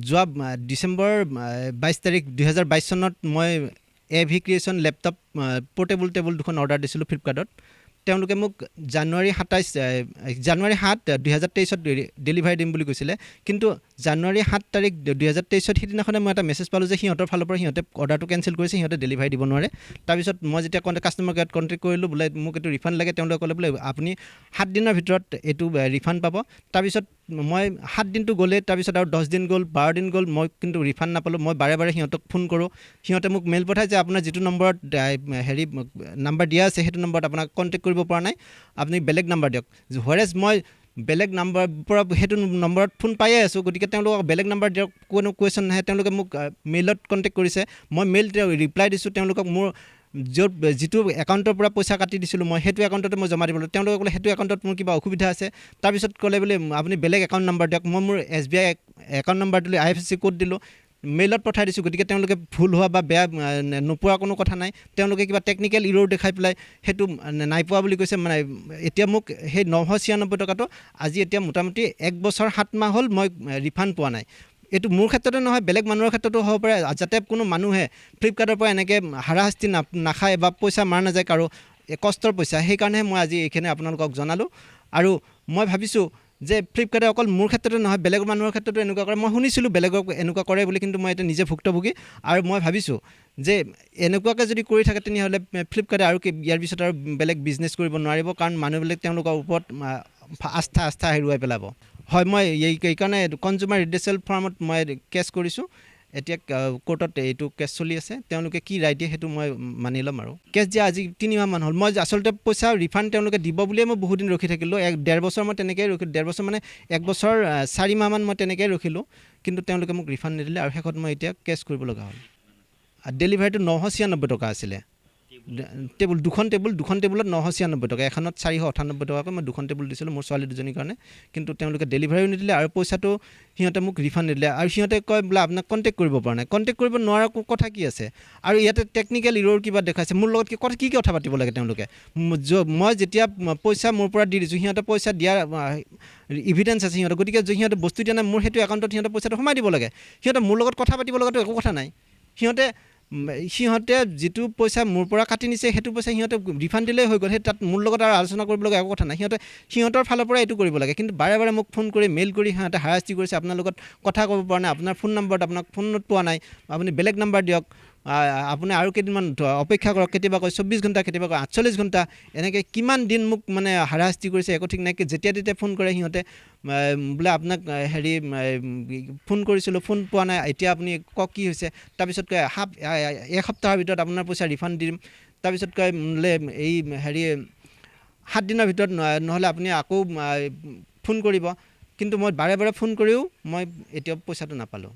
যোৱা ডিচেম্বৰ 22 তাৰিখ 2022 চনত মই AV creation laptop portable table দুখন অৰ্ডাৰ দিছিলোঁ ফ্লিপকাৰ্টত। তেওঁলোকে মোক জানুৱাৰী 7 2023ত ডেলিভাৰী দিম বুলি কৈছিলে, কিন্তু জানুৱাৰী 7 তাৰিখ 2023ত সিদিনাখনে মই এটা মেছেজ পালোঁ যে সিহঁতৰ ফালৰ পৰা সিহঁতে অৰ্ডাৰটো কেঞ্চেল কৰিছে, সিহঁতে ডেলিভাৰী দিব নোৱাৰে। তাৰপিছত মই যেতিয়া কাষ্টমাৰ কেয়াৰত কণ্টেক্ট কৰিলোঁ, বোলে মোক এইটো ৰিফাণ্ড লাগে, তেওঁলোকে ক'লে বোলে আপুনি 7 দিনৰ ভিতৰত এইটো ৰিফাণ্ড পাব। তাৰপিছত মই 7 দিনটো গ'লে, তাৰপিছত আৰু 10 দিন গ'ল, 12 দিন গ'ল, মই কিন্তু ৰিফাণ্ড নাপালোঁ। মই বাৰে বাৰে সিহঁতক ফোন কৰোঁ, সিহঁতে মোক মেইল পঠায় যে আপোনাৰ যিটো নম্বৰত নাম্বাৰ দিয়া আছে সেইটো নম্বৰত আপোনাক কণ্টেক্ট কৰিব পৰা নাই, আপুনি বেলেগ নাম্বাৰ দিয়ক। হোৱাৰেজ মই বেলেগ নাম্বাৰৰ পৰা সেইটো নম্বৰত ফোন পায়ে আছোঁ, গতিকে তেওঁলোকক বেলেগ নাম্বাৰ দিয়ক কোনো কুৱেশ্যন নাহে। তেওঁলোকে মোক মেইলত কণ্টেক্ট কৰিছে, মই মেইল ৰিপ্লাই দিছোঁ তেওঁলোকক। মোৰ যিটো একাউণ্টৰ পৰা পইচা কাটি দিছিলোঁ মই, সেইটো একাউণ্টতে মই জমা দিবলৈ, তেওঁলোকে ক'লে সেইটো একাউণ্টত মোৰ কিবা অসুবিধা আছে। তাৰপিছত ক'লে বোলে আপুনি বেলেগ একাউণ্ট নাম্বাৰ দিয়ক। মই মোৰ SBI একাউণ্ট নাম্বাৰ দিলোঁ, IFSC কোড দিলোঁ, মেইলত পঠাই দিছোঁ। গতিকে তেওঁলোকে ভুল হোৱা বা বেয়া নোপোৱা কোনো কথা নাই, তেওঁলোকে কিবা টেকনিকেল ইৰ'ৰ দেখাই পেলাই সেইটো নাই পোৱা বুলি কৈছে। মানে এতিয়া মোক সেই 996 টকাটো আজি এতিয়া মোটামুটি 1 বছৰ 7 মাহ হ'ল মই ৰিফাণ্ড পোৱা নাই। এইটো মোৰ ক্ষেত্ৰতে নহয়, বেলেগ মানুহৰ ক্ষেত্ৰতো হ'ব পাৰে, যাতে কোনো মানুহে ফ্লিপকাৰ্টৰ পৰা এনেকৈ হাৰাশাস্তি নাখায় বা পইচা মাৰ নাযায় কাৰো কষ্টৰ পইচা। সেইকাৰণে মই আজি এইখিনি আপোনালোকক জনালোঁ। আৰু মই ভাবিছোঁ যে ফ্লিপকাৰ্টে অকল মোৰ ক্ষেত্ৰতে নহয়, বেলেগ মানুহৰ ক্ষেত্ৰতো এনেকুৱা কৰে। মই শুনিছিলোঁ বেলেগক এনেকুৱা কৰে বুলি, কিন্তু মই এতিয়া নিজে ভুক্তভোগী। আৰু মই ভাবিছোঁ যে এনেকুৱাকৈ যদি কৰি থাকে তেনেহ'লে ফ্লিপকাৰ্টে আৰু ইয়াৰ পিছত আৰু বেলেগ বিজনেছ কৰিব নোৱাৰিব, কাৰণ মানুহবিলাক তেওঁলোকৰ ওপৰত আস্থা হেৰুৱাই পেলাব। হয়, মই এইকাৰণে কনজিউমাৰ ৰিডেচিয়েল ফৰ্মত মই কেছ কৰিছোঁ। এতিয়া কোৰ্টত এইটো কেছ চলি আছে, তেওঁলোকে কি ৰায় দিয়ে সেইটো মই মানি ল'ম। আৰু কেছ দিয়া আজি 3 মাহমান হ'ল। মই আচলতে পইচা ৰিফাণ্ড তেওঁলোকে দিব বুলিয়ে মই বহুত দিন ৰখি থাকিলোঁ। 1.5 বছৰ মই তেনেকৈয়ে ৰখিলোঁ, 1.5 বছৰ মানে 1 বছৰ 4 মাহমান মই তেনেকৈয়ে ৰখিলোঁ, কিন্তু তেওঁলোকে মোক ৰিফাণ্ড নিদিলে। আৰু শেষত মই এতিয়া কেছ কৰিব লগা হ'ল। ডেলিভাৰীটো 996 টকা আছিলে। দুখন টেবুলত 996 টকা, এখনত 498 টকাকৈ মই 2খন টেবুল দিছিলোঁ মোৰ ছোৱালী দুজনীৰ কাৰণে, কিন্তু তেওঁলোকে ডেলিভাৰীও নিদিলে আৰু পইচাটো সিহঁতে মোক ৰিফাণ্ড নিদিলে। আৰু সিহঁতে কয় বোলে আপোনাক কণ্টেক্ট কৰিব পৰা নাই। কণ্টেক্ট কৰিব নোৱাৰা কথা কি আছে? আৰু ইয়াতে টেকনিকেল ইৰ'ৰ কিবা দেখাইছে, মোৰ লগত কি কথা পাতিব লাগে তেওঁলোকে? মই যেতিয়া পইচা মোৰ পৰা দি দিছোঁ, সিহঁতে পইচা দিয়াৰ ইভিডেঞ্চ আছে সিহঁতৰ, গতিকে সিহঁতে বস্তু দিয়া নাই, মোৰ সেইটো একাউণ্টত সিহঁতে পইচাটো সোমাই দিব লাগে। সিহঁতে মোৰ লগত কথা পাতিব লগাটো একো কথা নাই। সিহঁতে যিটো পইচা মোৰ পৰা কাটি নিছে সেইটো পইচা সিহঁতে ৰিফাণ্ড দিলেই হৈ গ'ল। সেই তাত মোৰ লগত আৰু আলোচনা কৰিব লগা একো কথা নাই। সিহঁতৰ ফালৰ পৰা এইটো কৰিব লাগে, কিন্তু বাৰে বাৰে মোক ফোন কৰি মেইল কৰি সিহঁতে হাৰাশাস্তি কৰিছে। আপোনাৰ লগত কথা ক'ব পৰা নাই, আপোনাৰ ফোন নম্বৰত আপোনাক ফোন নোট পোৱা নাই, আপুনি বেলেগ নাম্বাৰ দিয়ক, আপুনি আৰু কেইদিনমান অপেক্ষা কৰক। কেতিয়াবা কয় 24 ঘণ্টা, কেতিয়াবা কয় 48 ঘণ্টা, এনেকৈ কিমান দিন মোক মানে হাৰাশাস্তি কৰিছে একো ঠিক নাই। যেতিয়া তেতিয়া ফোন কৰে সিহঁতে, বোলে আপোনাক ফোন কৰিছিলোঁ, ফোন পোৱা নাই, এতিয়া আপুনি কওক কি হৈছে। তাৰপিছত কয় এসপ্তাহৰ ভিতৰত আপোনাৰ পইচা ৰিফাণ্ড দিম। তাৰপিছত কয় বোলে 7 দিনৰ ভিতৰত নহ'লে আপুনি আকৌ ফোন কৰিব। কিন্তু মই বাৰে বাৰে ফোন কৰিও মই এতিয়াও পইচাটো নাপালোঁ।